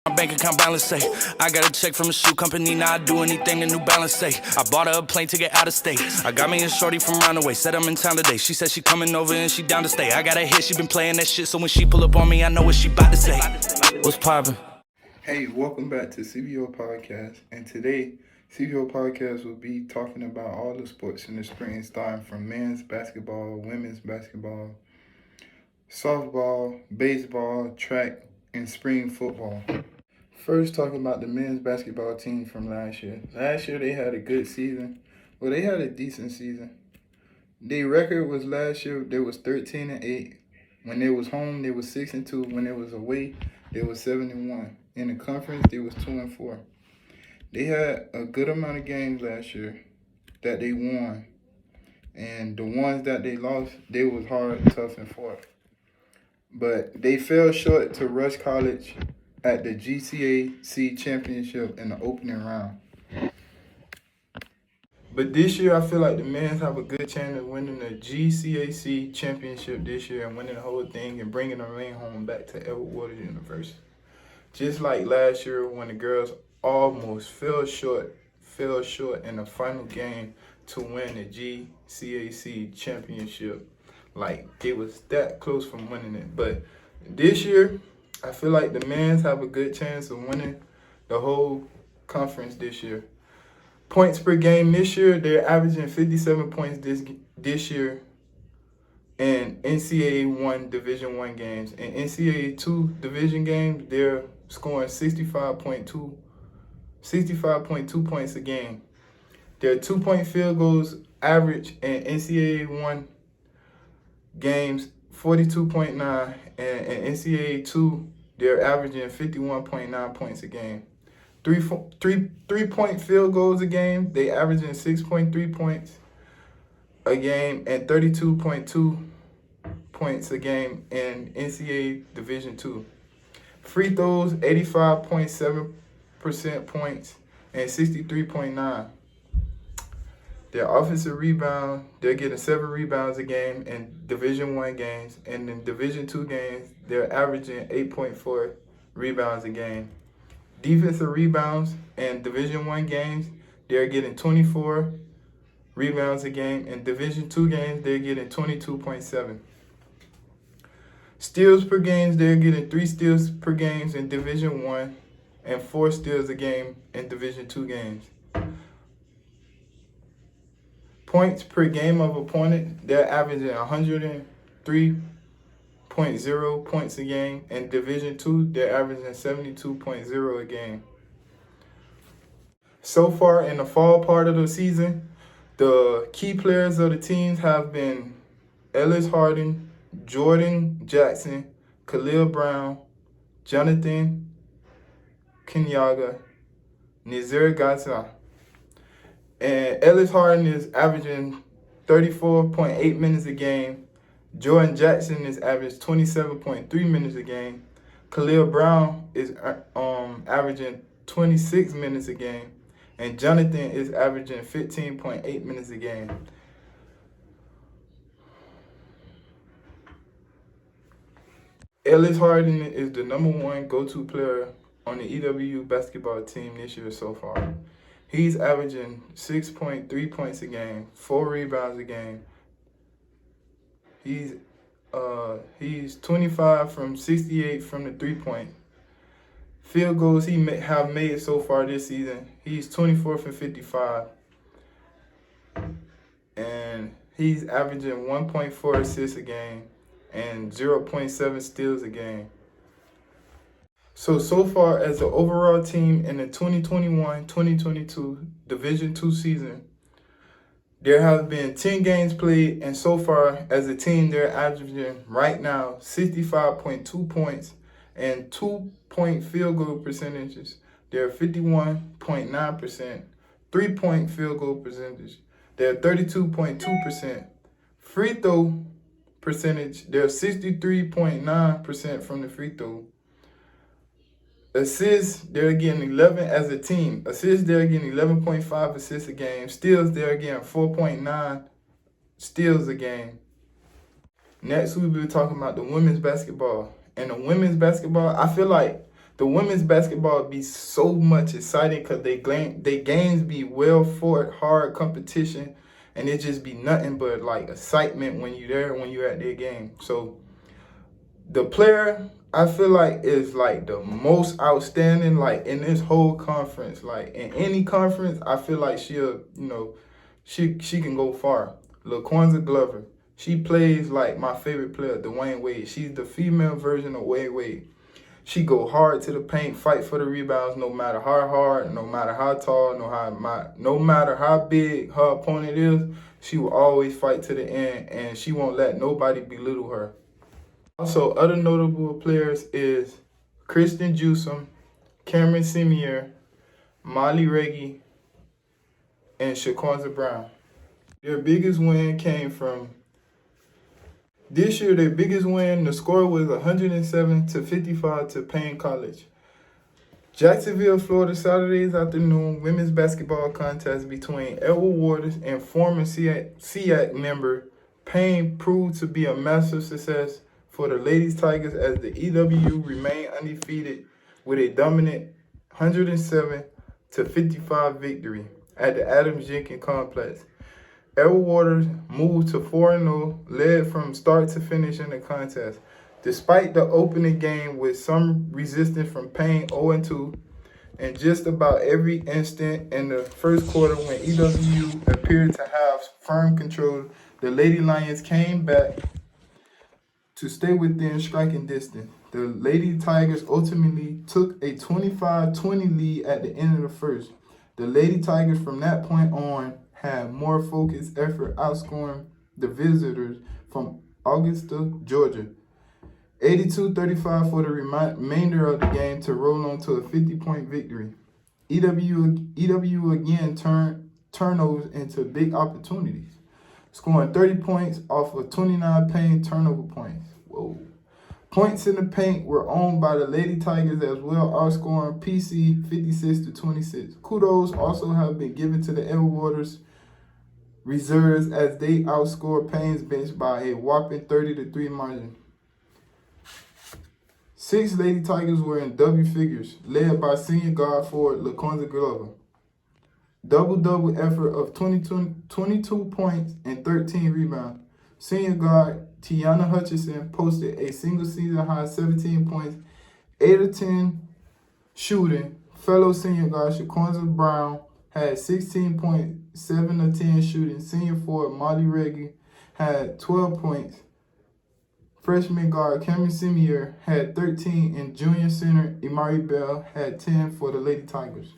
My bank account balance say I got a check from a shoe company, now I do anything the New Balance say. I bought her a plane ticket out of state. I got me a shorty from Roundaway, said I'm in town today. She said she coming over and she down to stay. I got a hit, she been playing that shit, so when she pull up on me, I know what she about to say. What's poppin'? Hey, welcome back to CVO Podcast. And today, CVO Podcast will be talking about all the sports in the spring, starting from men's basketball, women's basketball, softball, baseball, track, and spring football. First, talking about the men's basketball team from last year. Last year, they had a good season. Well, they had a decent season. Their record was last year, they was 13-8. When they was home, they was 6-2. When they was away, they was 7-1. In the conference, they was 2-4. They had a good amount of games last year that they won. And the ones that they lost, they was hard, tough, and fought. But they fell short to Rush College at the GCAC championship in the opening round. But this year, I feel like the men's have a good chance of winning the GCAC championship this year and winning the whole thing and bringing the ring home back to Edward Waters University. Just like last year when the girls almost fell short in the final game to win the GCAC championship. Like, it was that close from winning it. But this year, I feel like the men's have a good chance of winning the whole conference this year. Points per game this year, they're averaging 57 points this year in NCAA 1 Division 1 games. In NCAA 2 Division games, they're scoring 65.2 points a game. Their 2-point field goals average in NCAA 1 games 42.9, and in NCAA 2, they're averaging 51.9 points a game. Three-point field goals a game, they averaging 6.3 points a game and 32.2 points a game in NCAA Division 2. Free throws, 85.7% points and 63.9. Their offensive rebound, they're getting 7 rebounds a game in Division 1 games, and in Division 2 games, they're averaging 8.4 rebounds a game. Defensive rebounds in Division 1 games, they're getting 24 rebounds a game. In Division 2 games, they're getting 22.7. Steals per game, they're getting 3 steals per game in Division 1 and 4 steals a game in Division 2 games. Points per game of opponent, they're averaging 103.0 points a game. In Division 2, they're averaging 72.0 a game. So far in the fall part of the season, the key players of the teams have been Ellis Harding, Jordan Jackson, Khalil Brown, Jonathan Kenyaga, Nazir Gaza. And Ellis Harding is averaging 34.8 minutes a game. Jordan Jackson is averaging 27.3 minutes a game. Khalil Brown is averaging 26 minutes a game. And Jonathan is averaging 15.8 minutes a game. Ellis Harding is the number 1 go-to player on the EWU basketball team this year so far. He's averaging 6.3 points a game, 4 rebounds a game. He's 25 from 68 from the 3-point. Field goals he have made so far this season, he's 24 from 55. And he's averaging 1.4 assists a game and 0.7 steals a game. So far as the overall team in the 2021-2022 Division 2 season, there have been 10 games played, and so far as a team, they're averaging right now 65.2 points and 2-point field goal percentages. They're 51.9%. 3-point field goal percentage, they're 32.2%. Free throw percentage, they're 63.9% from the free throw. Assists, they're getting 11 as a team. Assists, they're getting 11.5 assists a game. Steals, they're getting 4.9 steals a game. Next, we'll be talking about the women's basketball. And the women's basketball, I feel like the women's basketball be so much exciting because they games be well fought, hard competition, and it just be nothing but like excitement when you're there, when you're at their game. So the player I feel like is like the most outstanding like in this whole conference. Like in any conference, I feel like she'll, she can go far. LaQuanza Glover. She plays like my favorite player, Dwayne Wade. She's the female version of Wade. She go hard to the paint, fight for the rebounds, no matter how hard, no matter how tall, no matter how big her opponent is. She will always fight to the end, and she won't let nobody belittle her. Also, other notable players is Kristen Juicem, Cameron Semier, Molly Reggie, and Shaquanza Brown. Their biggest win came from this year. Their biggest win, the score was 107-55 to Payne College. Jacksonville, Florida, Saturdays afternoon women's basketball contest between Edward Waters and former SEAC member Payne proved to be a massive success for the Lady Tigers as the EWU remained undefeated with a dominant 107-55 victory at the Adams Jenkins Complex. Edward Waters moved to 4-0, led from start to finish in the contest. Despite the opening game with some resistance from Payne 0-2, and just about every instant in the first quarter when EWU appeared to have firm control, the Lady Lions came back to stay within striking distance. The Lady Tigers ultimately took a 25-20 lead at the end of the first. The Lady Tigers from that point on had more focused effort, outscoring the visitors from Augusta, Georgia. 82-35 for the remainder of the game to roll on to a 50-point victory. EWU again turned turnovers into big opportunities, scoring 30 points off of 29 Payne turnover points. Whoa. Points in the paint were owned by the Lady Tigers as well, outscoring PC 56-26. Kudos also have been given to the Edward Waters reserves as they outscored Payne's bench by a whopping 30-3 margin. 6 Lady Tigers were in double figures, led by senior guard forward LaQuanza Glover. Double-double effort of 22 points and 13 rebounds. Senior guard Tiana Hutchinson posted a single-season high 17 points, 8 of 10 shooting. Fellow senior guard Shaquanza Brown had 16 points, 7 of 10 shooting. Senior forward Molly Reggie had 12 points. Freshman guard Cameron Semier had 13, and junior center Imari Bell had 10 for the Lady Tigers.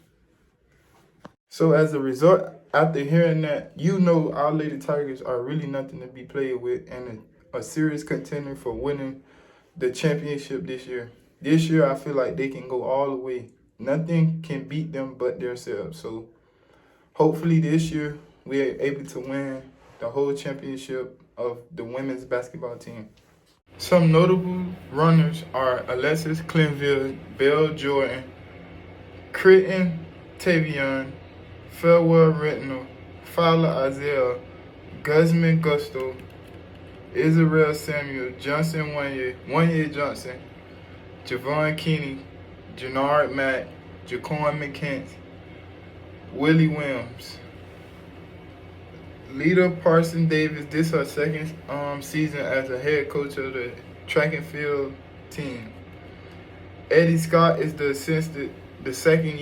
So as a result, after hearing that, our Lady Tigers are really nothing to be played with and a serious contender for winning the championship this year. This year, I feel like they can go all the way. Nothing can beat them but themselves. So hopefully this year, we are able to win the whole championship of the women's basketball team. Some notable runners are Alexis Clinville, Belle Jordan, Critton Tavion, Farewell Retinal, Fowler Isaiah, Guzman Gusto, Israel Samuel, Johnson Wanye Johnson, Javon Keeney, Jannard Mack, Jaquan McKent, Willie Williams. Lita Parson Davis, this is her second season as a head coach of the track and field team. Eddie Scott is his second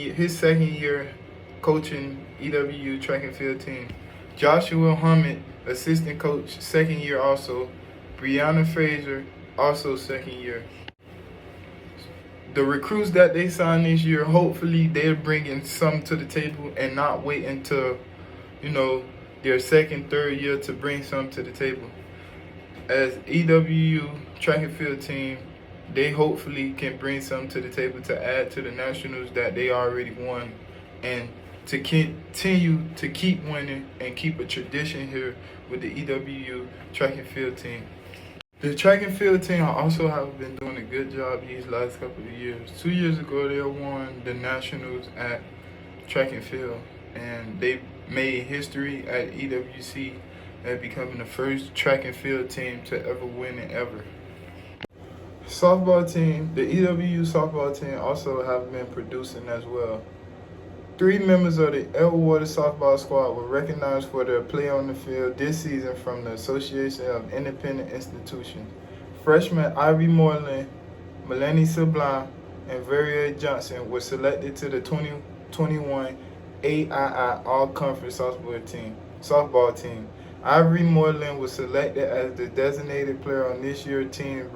year coaching EWU track and field team. Joshua Hammond, assistant coach, second year also. Brianna Fraser, also second year. The recruits that they signed this year, hopefully they're bringing some to the table and not wait until, their second, third year to bring some to the table. As EWU track and field team, they hopefully can bring some to the table to add to the nationals that they already won, and to continue to keep winning and keep a tradition here with the EWU track and field team. The track and field team also have been doing a good job these last couple of years. 2 years ago, they won the nationals at track and field, and they made history at EWC at becoming the first track and field team to ever win it ever. Softball team, the EWU softball team also have been producing as well. 3 members of the Elwood softball squad were recognized for their play on the field this season from the Association of Independent Institutions. Freshman Ivy Moreland, Melanie Sublime, and Varia Johnson were selected to the 2021 AII All-Conference softball team. Ivory Moreland was selected as the designated player on this year's team.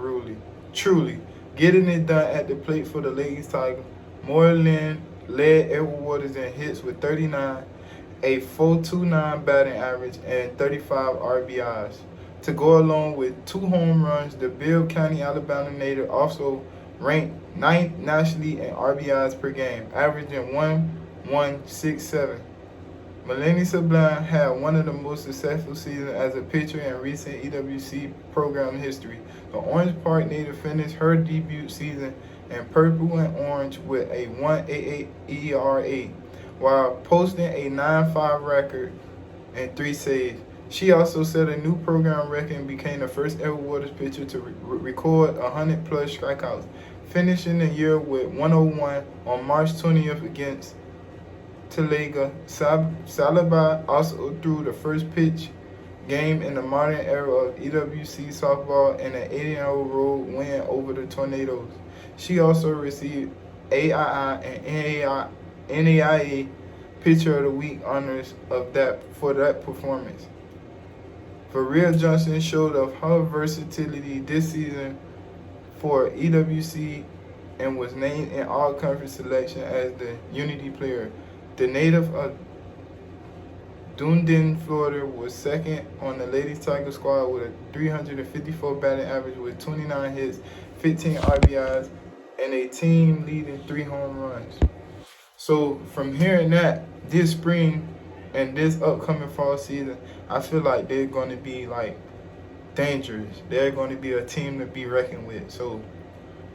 Truly, getting it done at the plate for the Ladies Tigers. Moreland led Edward Waters in hits with 39, a .429 batting average, and 35 RBIs. To go along with 2 home runs, the Bill County, Alabama native also ranked 9th nationally in RBIs per game, averaging 1.167. Melanie Sublime had one of the most successful seasons as a pitcher in recent EWC program history. The Orange Park native finished her debut season in purple and orange with a 1.88 ERA, while posting a 9.5 record and 3 saves. She also set a new program record and became the first ever Waters pitcher to record 100-plus strikeouts, finishing the year with 101 on March 20th against Talaga. Salaba also threw the first pitch game in the modern era of EWC softball in an 8-0 road win over the Tornadoes. She also received AII and NAIA Pitcher of the Week honors for that performance. Varia Johnson showed of her versatility this season for EWC and was named in all-conference selection as the Unity Player. The native of Dunedin, Florida, was second on the Ladies Tiger squad with a 354 batting average with 29 hits, 15 RBIs, and a team-leading 3 home runs. So from hearing that, this spring and this upcoming fall season, I feel like they're going to be like dangerous. They're going to be a team to be reckoned with. So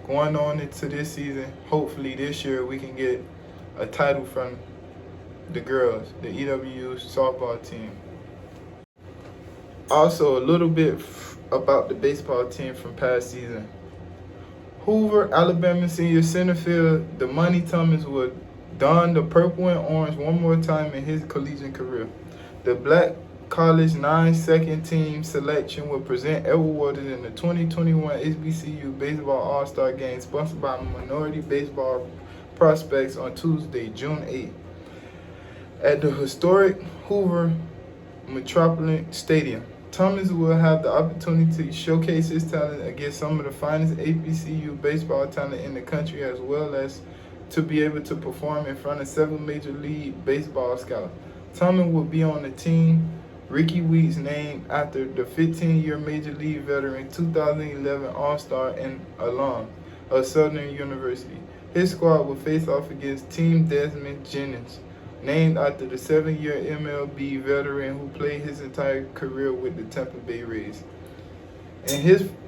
going on into this season, hopefully this year we can get a title from the girls, the EWU softball team. Also, a little bit about the baseball team from past season. Hoover, Alabama senior center field, the Money Thomas would don the purple and orange one more time in his collegiate career. The Black College 9 second team selection will present Edward Waters in the 2021 HBCU Baseball All-Star Game sponsored by Minority Baseball Prospects on Tuesday, June 8th. At the historic Hoover Metropolitan Stadium, Thomas will have the opportunity to showcase his talent against some of the finest HBCU baseball talent in the country, as well as to be able to perform in front of 7 Major League Baseball scouts. Thomas will be on the team Ricky Weeks, named after the 15-year Major League veteran, 2011 All-Star and alum of Southern University. His squad will face off against Team Desmond Jennings, named after the 7-year MLB veteran who played his entire career with the Tampa Bay Rays.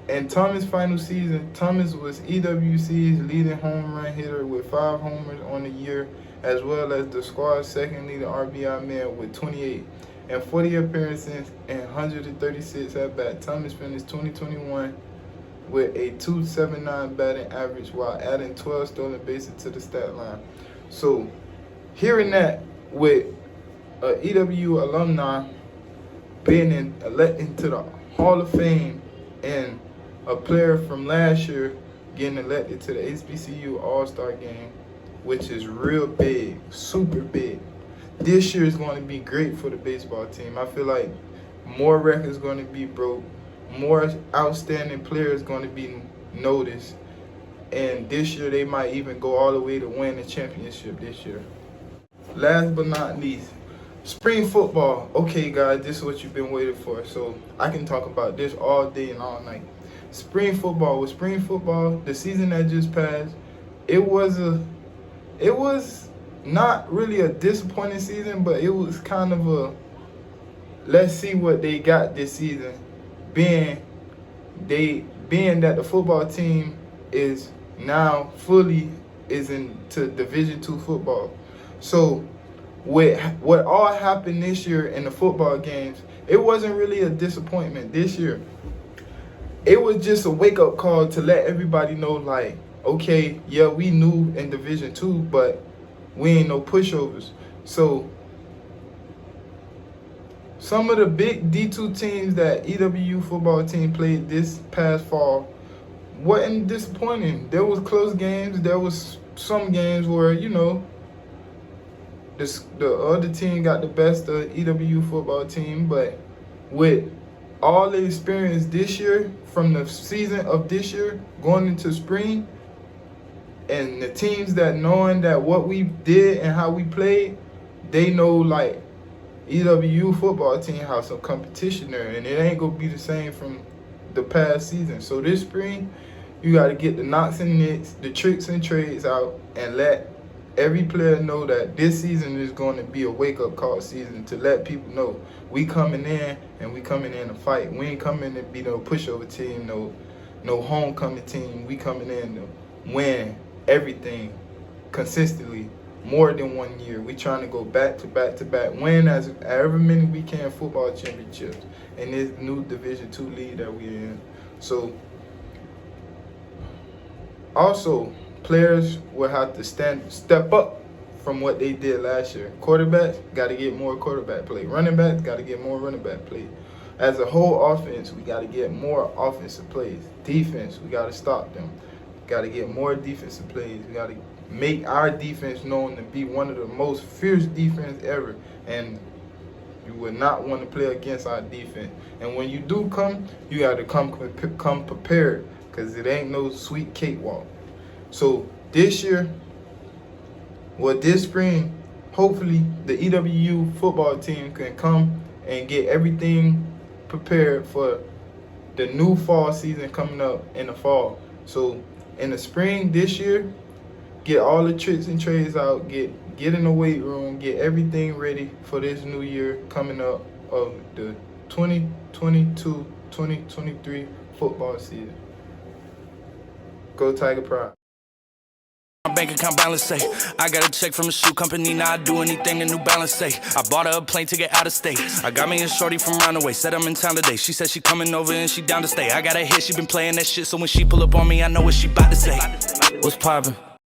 In Thomas' final season, Thomas was EWC's leading home run hitter with 5 homers on the year, as well as the squad's second leading RBI man with 28. In 40 appearances and 136 at-bats, Thomas finished 2021 with a .279 batting average while adding 12 stolen bases to the stat line. So, hearing that with EWU alumni being elected into the Hall of Fame and a player from last year getting elected to the HBCU All-Star Game, which is real big, super big. This year is going to be great for the baseball team. I feel like more records going to be broke, more outstanding players going to be noticed, and this year they might even go all the way to win the championship this year. Last but not least, spring football. Okay, guys, this is what you've been waiting for. So I can talk about this all day and all night. Spring football. With spring football, the season that just passed, it was not really a disappointing season, but it was kind of a let's see what they got this season. Being that the football team is now fully into Division II football. So with what all happened this year in the football games, it wasn't really a disappointment this year. it was just a wake-up call to let everybody know, like, okay, yeah, we new in Division 2, but we ain't no pushovers. So some of the big D2 teams that EWU football team played this past fall wasn't disappointing. There was close games. There was some games where, you know, the other team got the best of EWU football team, but with all the experience this year from the season of this year going into spring, and the teams that knowing that what we did and how we played, they know like EWU football team have some competition there, and it ain't gonna be the same from the past season. So this spring, you got to get the knocks and nicks, the tricks and trades out, and let every player know that this season is going to be a wake-up call season to let people know we coming in and we coming in to fight. We ain't coming to be no pushover team, no homecoming team. We coming in to win everything consistently, more than 1 year. We trying to go back to back to back, win as however many we can football championships in this new Division 2 league that we're in. So also, players will have to step up from what they did last year. Quarterbacks got to get more quarterback play. Running backs got to get more running back play. As a whole offense, we got to get more offensive plays. Defense, we got to stop them. Got to get more defensive plays. We got to make our defense known to be one of the most fierce defense ever. And you would not want to play against our defense. And when you do come, you got to come prepared, because it ain't no sweet cakewalk. So this year, this spring, hopefully the EWU football team can come and get everything prepared for the new fall season coming up in the fall. So in the spring this year, get all the tricks and trades out, get in the weight room, get everything ready for this new year coming up of the 2022-2023 football season. Go Tiger Pride. My bank account balance say I got a check from a shoe company. Now I do anything the New Balance say. I bought her a plane ticket out of state. I got me a shorty from Roundaway. Said I'm in town today. She said she coming over and she down to stay. I got a hit. She been playing that shit. So when she pull up on me, I know what she about to say. What's poppin'?